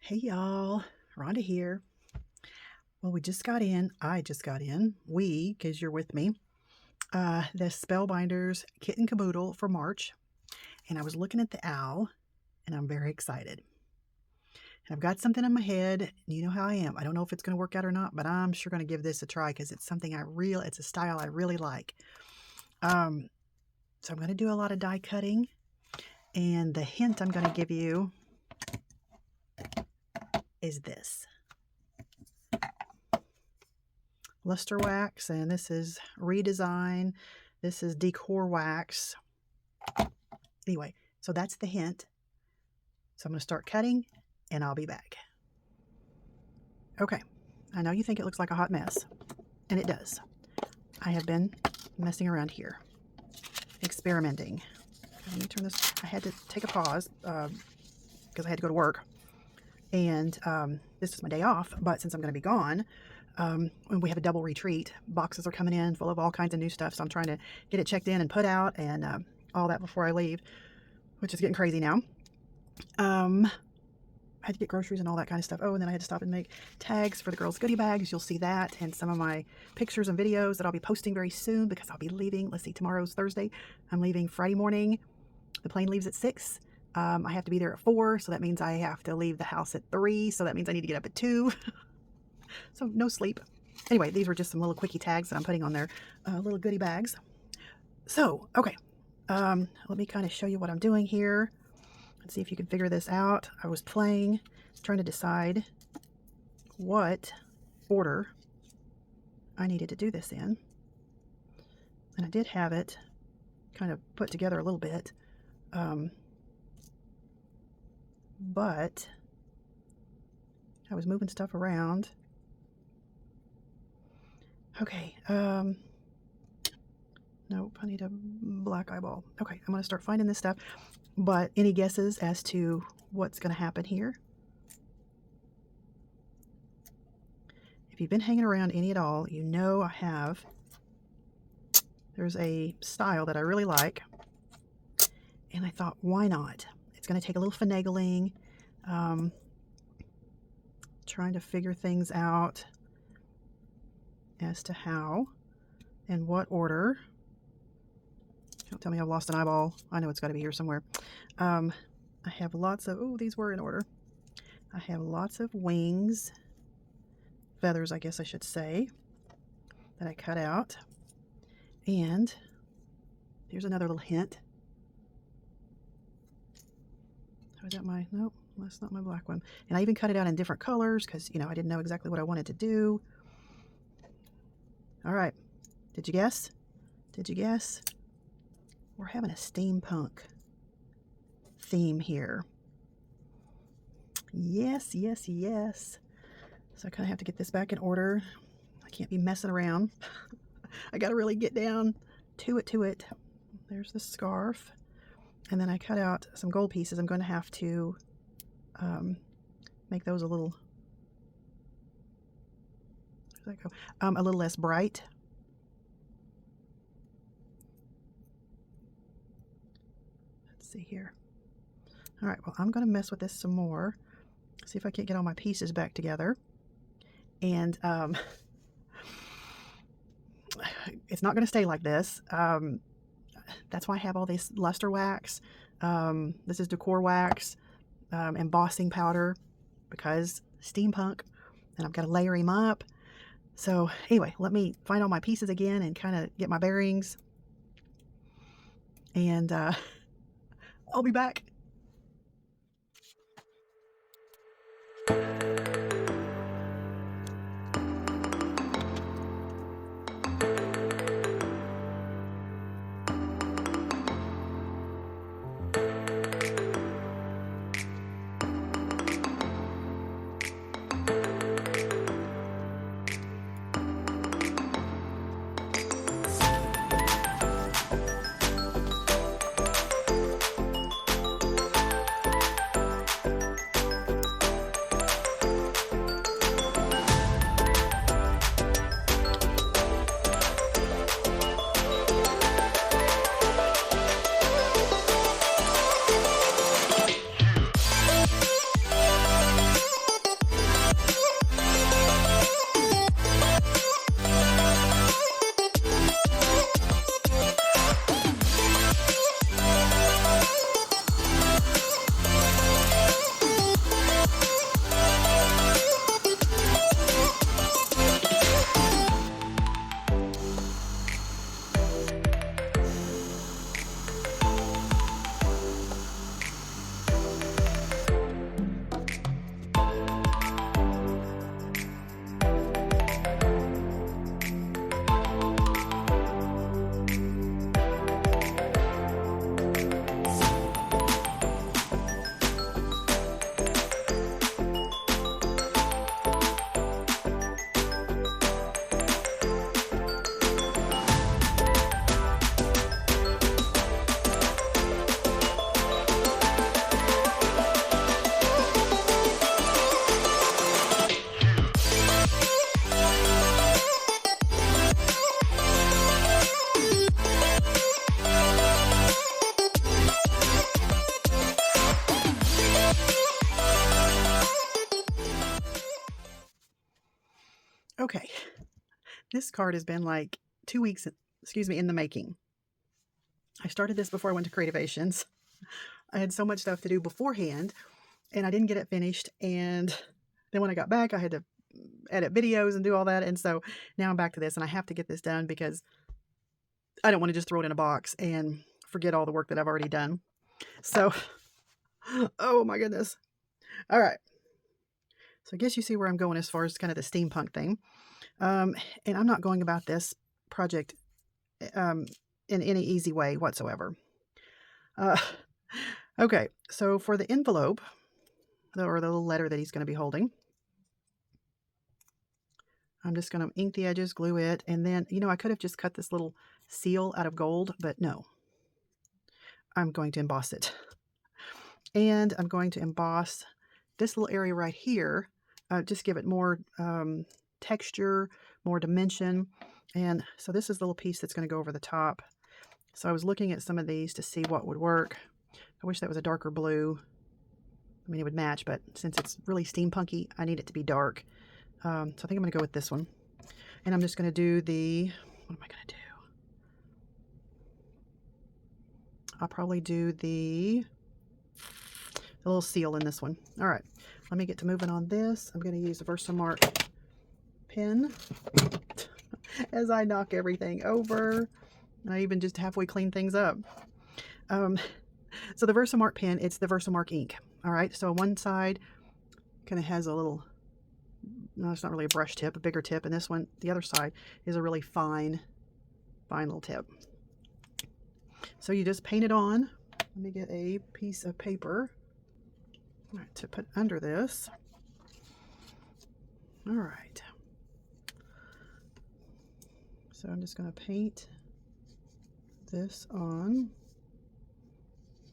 Hey y'all, Rhonda here. Well, I just got in, because you're with me, the Spellbinders Kit and Caboodle for March. And I was looking at the owl, and I'm very excited. And I've got something in my head. You know how I am. I don't know if it's going to work out or not, but I'm sure going to give this a try because it's something it's a style I really like. So I'm going to do a lot of die cutting. And the hint I'm going to give you is this. Luster wax, and this is redesign. This is decor wax. Anyway, so that's the hint. So I'm going to start cutting, and I'll be back. Okay, I know you think it looks like a hot mess, and it does. I have been messing around here, experimenting. Let me turn this. I had to take a pause because I had to go to work, and this is my day off. But since I'm going to be gone, we have a double retreat. Boxes are coming in full of all kinds of new stuff, so I'm trying to get it checked in and put out and all that before I leave, which is getting crazy now. I had to get groceries and all that kind of stuff. Oh, and then I had to stop and make tags for the girls' goodie bags. You'll see that and some of my pictures and videos that I'll be posting very soon because I'll be leaving. Let's see, tomorrow's Thursday. I'm leaving Friday morning. The plane leaves at 6. I have to be there at 4, so that means I have to leave the house at 3, so that means I need to get up at 2. So no sleep. Anyway, these were just some little quickie tags that I'm putting on their little goodie bags. So, okay. Let me kind of show you what I'm doing here. Let's see if you can figure this out. I was trying to decide what order I needed to do this in. And I did have it kind of put together a little bit. But I was moving stuff around. Okay, nope, I need a black eyeball. Okay, I'm going to start finding this stuff. But any guesses as to what's going to happen here? If you've been hanging around any at all, you know there's a style that I really like. And I thought, why not? It's going to take a little finagling, trying to figure things out as to how and what order. Don't tell me I've lost an eyeball. I know it's got to be here somewhere. I have lots of, these were in order. I have lots of wings, feathers, I guess I should say, that I cut out. And here's another little hint. Was that nope, that's not my black one. And I even cut it out in different colors because, I didn't know exactly what I wanted to do. All right. Did you guess? Did you guess? We're having a steampunk theme here. Yes, yes, yes. So I kind of have to get this back in order. I can't be messing around. I got to really get down to it. There's the scarf. And then I cut out some gold pieces. I'm going to have to make those a little, where does that go? A little less bright. Let's see here. All right, well, I'm going to mess with this some more. See if I can't get all my pieces back together. And it's not going to stay like this. That's why I have all this luster wax. This is decor wax, embossing powder, because steampunk, and I've got to layer him up. So anyway, let me find all my pieces again and kind of get my bearings. And I'll be back. Okay, this card has been like 2 weeks, excuse me, in the making. I started this before I went to Creativations. I had so much stuff to do beforehand, and I didn't get it finished. And then when I got back, I had to edit videos and do all that. And so now I'm back to this, and I have to get this done because I don't want to just throw it in a box and forget all the work that I've already done. So, oh my goodness. All right. So I guess you see where I'm going as far as kind of the steampunk thing. And I'm not going about this project in any easy way whatsoever. Okay, so for the envelope, or the little letter that he's going to be holding, I'm just going to ink the edges, glue it, and then, you know, I could have just cut this little seal out of gold, but no. I'm going to emboss it. And I'm going to emboss this little area right here, just give it more texture, more dimension. And so this is the little piece that's going to go over the top. So I was looking at some of these to see what would work. I wish that was a darker blue. I mean, it would match, but since it's really steampunky, I need it to be dark. So I think I'm going to go with this one. And I'm just going to do the, what am I going to do? I'll probably do the little seal in this one. All right, let me get to moving on this. I'm going to use a Versamark pen as I knock everything over. I even just halfway clean things up. So the Versamark pen, it's the Versamark ink. All right, so one side kind of has a little, no, it's not really a brush tip, a bigger tip. And this one, the other side, is a really fine little tip. So you just paint it on. Let me get a piece of paper to put under this. All right. So I'm just going to paint this on.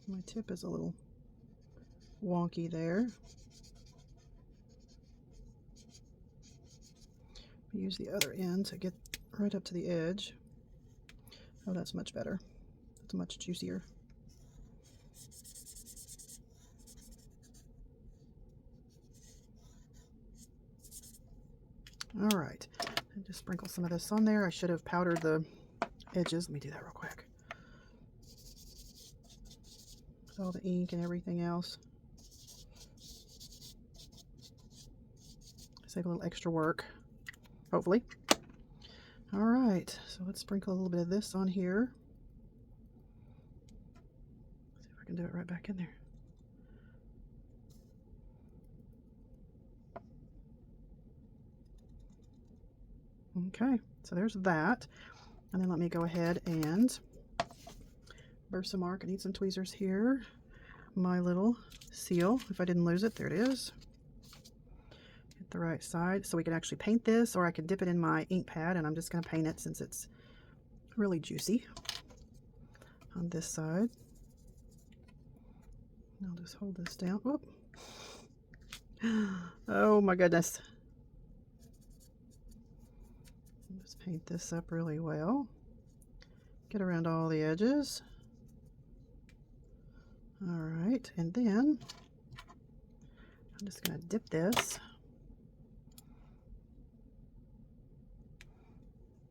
My tip is a little wonky there. Use the other end to get right up to the edge. Oh, that's much better. It's much juicier. All right, and just sprinkle some of this on there. I should have powdered the edges. Let me do that real quick. All the ink and everything else. Save a little extra work, hopefully. All right, so let's sprinkle a little bit of this on here. See if I can do it right back in there. Okay, so there's that. And then let me go ahead and Versamark. I need some tweezers here. My little seal, if I didn't lose it, there it is. Hit the right side so we can actually paint this, or I could dip it in my ink pad, and I'm just going to paint it since it's really juicy on this side. I'll just hold this down. Whoop. Oh my goodness. Just paint this up really well. Get around all the edges. All right, and then I'm just going to dip this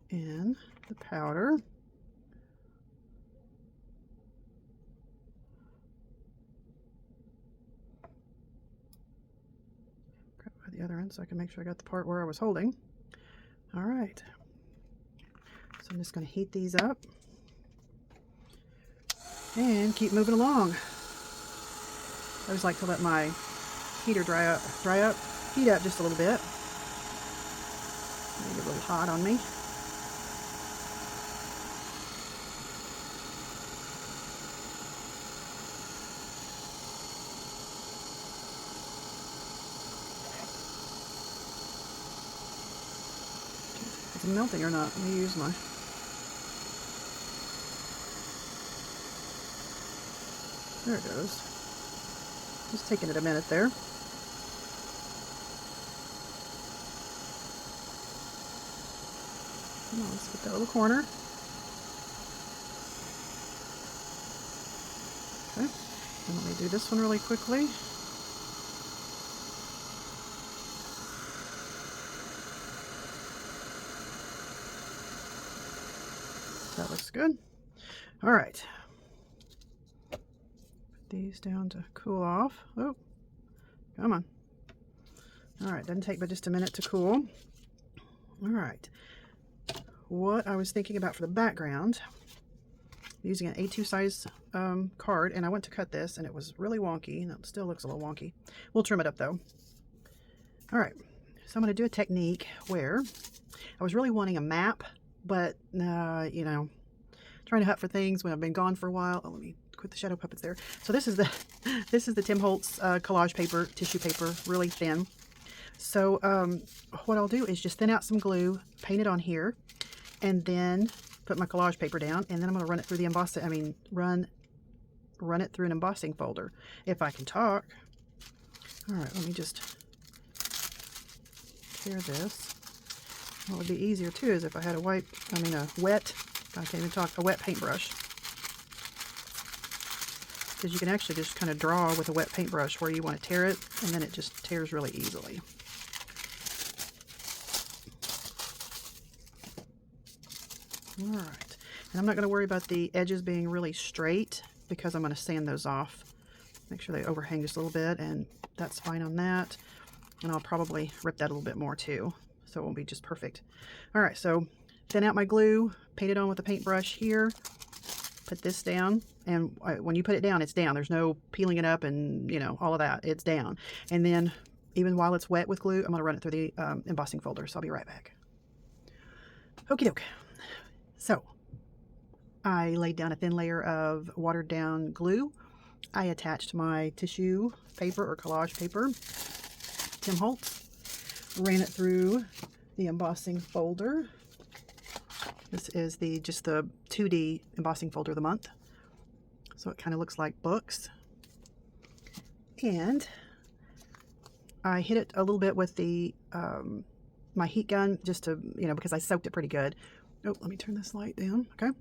in the powder. Grab by the other end so I can make sure I got the part where I was holding. All right, so I'm just going to heat these up and keep moving along. I always like to let my heater heat up just a little bit. Maybe a little hot on me. If it's melting or not. Let me use my there it goes. Just taking it a minute there. Come on, let's get that little corner. Okay, and let me do this one really quickly. good. All right. Put these down to cool off. Oh, come on. All right, doesn't take but just a minute to cool. All right. What I was thinking about for the background, using an A2 size card, and I went to cut this and it was really wonky, and it still looks a little wonky. We'll trim it up though. All right, so I'm going to do a technique where I was really wanting a map, but you know, trying to hunt for things when I've been gone for a while. Oh, let me quit the shadow puppets there. So this is the Tim Holtz collage paper, tissue paper, really thin. So what I'll do is just thin out some glue, paint it on here, and then put my collage paper down, and then I'm going to run it through the embossing, run it through an embossing folder, if I can talk. All right, let me just tear this. What would be easier too is if I had a wet, I can't even talk, a wet paintbrush. Because you can actually just kind of draw with a wet paintbrush where you want to tear it, and then it just tears really easily. All right, and I'm not going to worry about the edges being really straight because I'm going to sand those off. Make sure they overhang just a little bit, and that's fine on that. And I'll probably rip that a little bit more too, so it won't be just perfect. All right, so thin out my glue, paint it on with a paintbrush here, put this down, and when you put it down, it's down. There's no peeling it up and, you know, all of that. It's down. And then even while it's wet with glue, I'm going to run it through the embossing folder, so I'll be right back. Okie doke. So I laid down a thin layer of watered down glue. I attached my tissue paper or collage paper, Tim Holtz, ran it through the embossing folder. This is just the 2D embossing folder of the month. So it kind of looks like books. And I hit it a little bit with the my heat gun, just to, you know, because I soaked it pretty good. Oh, let me turn this light down. Okay.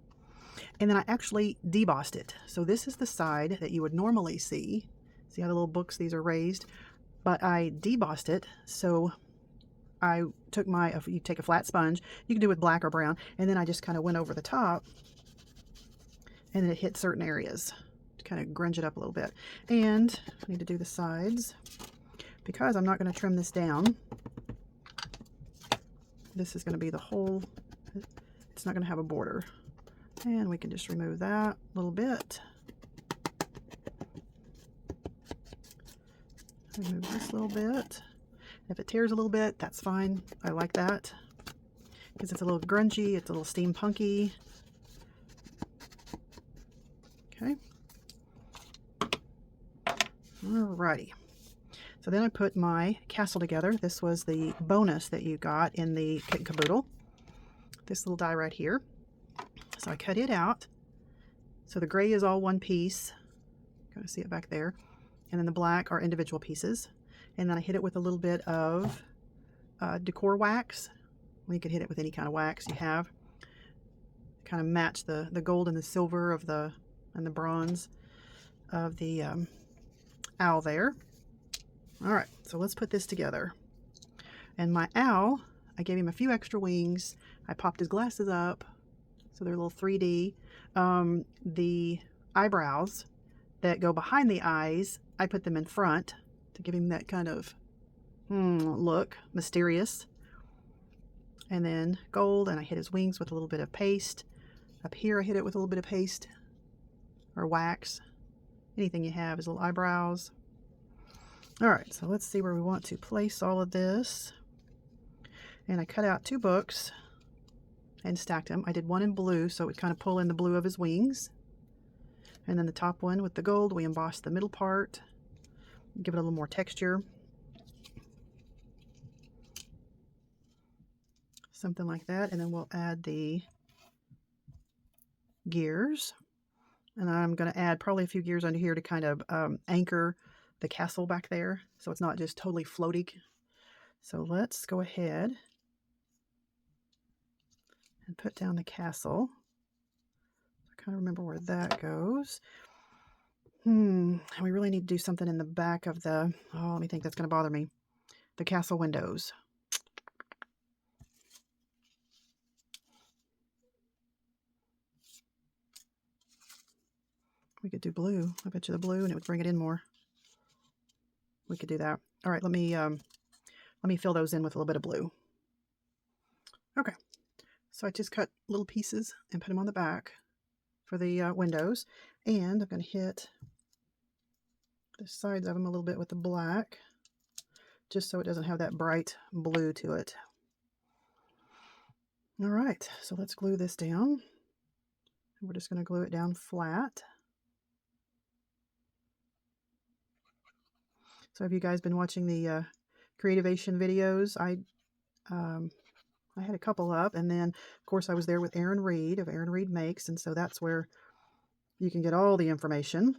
And then I actually debossed it. So this is the side that you would normally see. See how the little books, these are raised? But I debossed it. So I took you take a flat sponge, you can do it with black or brown, and then I just kind of went over the top, and then it hit certain areas to kind of grunge it up a little bit. And I need to do the sides because I'm not going to trim this down. This is going to be the whole, it's not going to have a border. And we can just remove that a little bit. Remove this little bit. If it tears a little bit, that's fine. I like that because it's a little grungy, it's a little steampunky. Okay. Alrighty. So then I put my castle together. This was the bonus that you got in the kit and caboodle. This little die right here. So I cut it out. So the gray is all one piece. Kind of see it back there. And then the black are individual pieces. And then I hit it with a little bit of decor wax. Well, you could hit it with any kind of wax you have. Kind of match the gold and the silver of and the bronze of the owl there. All right, so let's put this together. And my owl, I gave him a few extra wings. I popped his glasses up, so they're a little 3D. The eyebrows that go behind the eyes, I put them in front to give him that kind of look, mysterious. And then gold, and I hit his wings with a little bit of paste. Up here I hit it with a little bit of paste or wax. Anything you have, his little eyebrows. All right, so let's see where we want to place all of this. And I cut out 2 books and stacked them. I did one in blue, so it would kind of pull in the blue of his wings. And then the top one with the gold, we embossed the middle part, give it a little more texture. Something like that. And then we'll add the gears. And I'm going to add probably a few gears under here to kind of anchor the castle back there, so it's not just totally floating. So let's go ahead and put down the castle. I kind of remember where that goes. We really need to do something in the back of the, oh, let me think, that's going to bother me. The castle windows. could do blue. I bet you the blue and it would bring it in more. We could do that. All right, let me fill those in with a little bit of blue. Okay, so I just cut little pieces and put them on the back for the windows, and I'm going to hit the sides of them a little bit with the black, just so it doesn't have that bright blue to it. All right, so let's glue this down. We're just going to glue it down flat. So have you guys been watching the Creativation videos? I had a couple up, and then of course I was there with Erin Reed of Erin Reed Makes, and so that's where you can get all the information.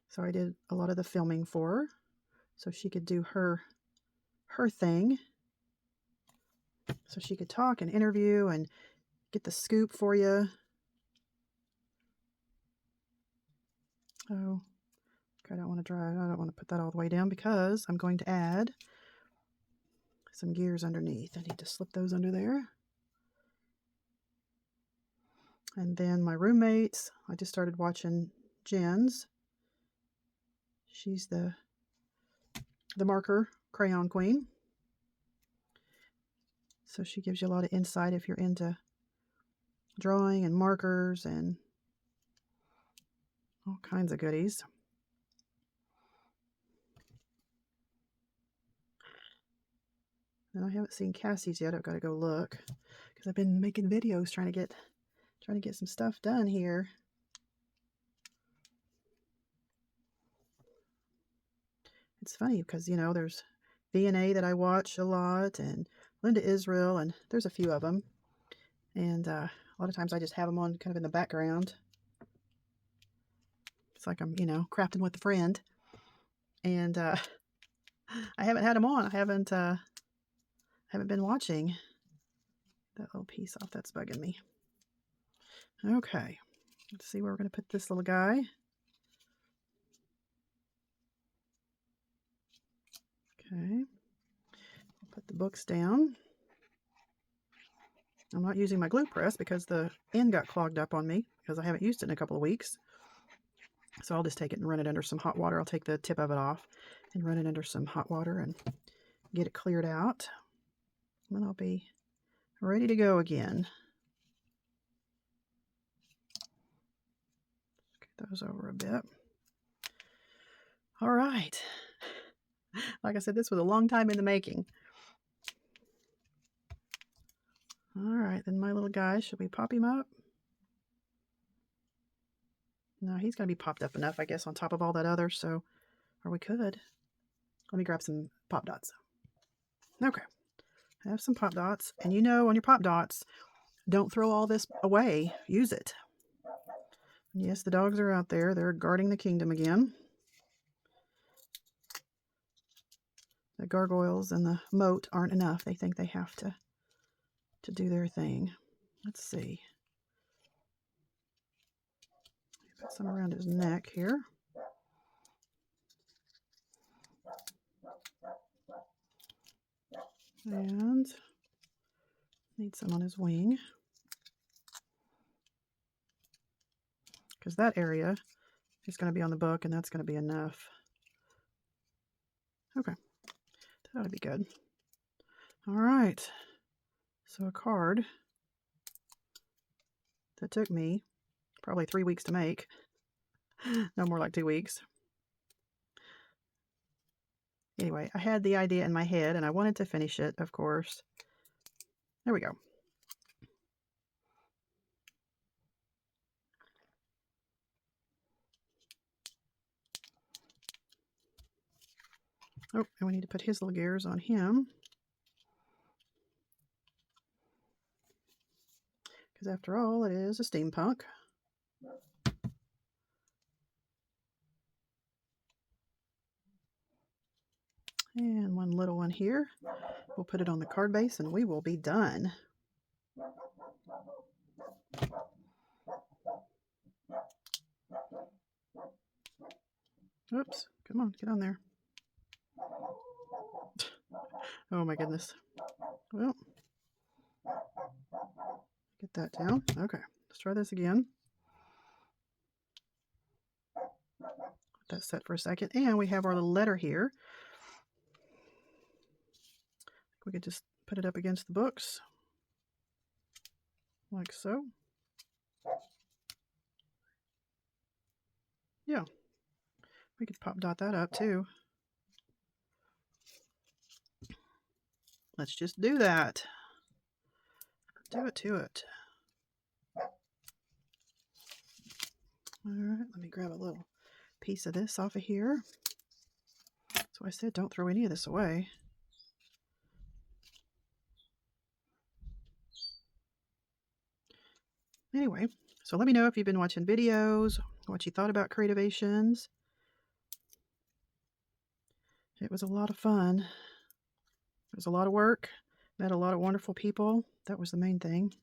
So I did a lot of the filming for her, so she could do her thing. So she could talk and interview and get the scoop for you. Oh, okay, I don't want to put that all the way down because I'm going to add some gears underneath. I need to slip those under there. And then my roommates, I just started watching Jen's. She's the marker crayon queen. So she gives you a lot of insight if you're into drawing and markers and all kinds of goodies. And I haven't seen Cassie's yet. I've got to go look because I've been making videos trying to get some stuff done here. It's funny because, you know, there's V&A that I watch a lot, and Linda Israel, and there's a few of them. And a lot of times I just have them on kind of in the background. It's like I'm, you know, crafting with a friend. And I haven't had them on. I haven't been watching. That little piece off, that's bugging me. Okay, let's see where we're going to put this little guy. Okay, I'll put the books down. I'm not using my glue press because the end got clogged up on me because I haven't used it in a couple of weeks. So I'll just take it and run it under some hot water. I'll take the tip of it off and run it under some hot water and get it cleared out. And then I'll be ready to go again. Get those over a bit. All right. Like I said, this was a long time in the making. All right, then my little guy, should we pop him up? No, he's going to be popped up enough, I guess, on top of all that other, so, or we could. Let me grab some pop dots. Okay, I have some pop dots, and you know, on your pop dots, don't throw all this away. Use it. And yes, the dogs are out there. They're guarding the kingdom again. The gargoyles and the moat aren't enough. They think they have to do their thing. Let's see. Put some around his neck here. And need some on his wing. Because that area is going to be on the book, and that's going to be enough. Okay. That ought to be good. All right. So a card that took me probably 3 weeks to make. No, more like 2 weeks. Anyway, I had the idea in my head, and I wanted to finish it, of course. There we go. Oh, and we need to put his little gears on him. Because after all, it is a steampunk. And one little one here. We'll put it on the card base and we will be done. Oops, come on, get on there. Oh my goodness. Well, get that down. Okay, let's try this again. that set for a second. And we have our little letter here. We could just put it up against the books. Like so. Yeah. We could pop dot that up too. Let's just do that. Do it to it. All right, let me grab a little piece of this off of here. So I said don't throw any of this away. Anyway, so let me know if you've been watching videos, what you thought about Creativations. It was a lot of fun. It was a lot of work. Met a lot of wonderful people. That was the main thing.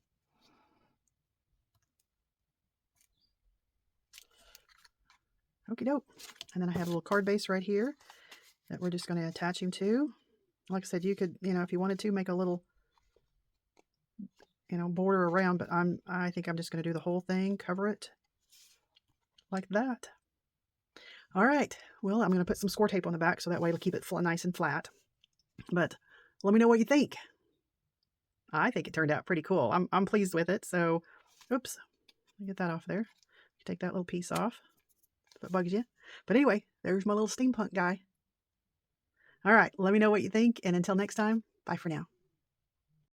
Okie doke. And then I have a little card base right here that we're just going to attach him to. Like I said, you could, if you wanted to, make a little, border around, but I think I'm just going to do the whole thing, cover it like that. All right. Well, I'm going to put some score tape on the back so that way it'll keep it nice and flat. But let me know what you think. I think it turned out pretty cool. I'm pleased with it. So, oops, let me get that off there. Take that little piece off if it bugs you. But anyway, there's my little steampunk guy. All right, let me know what you think. And until next time, bye for now.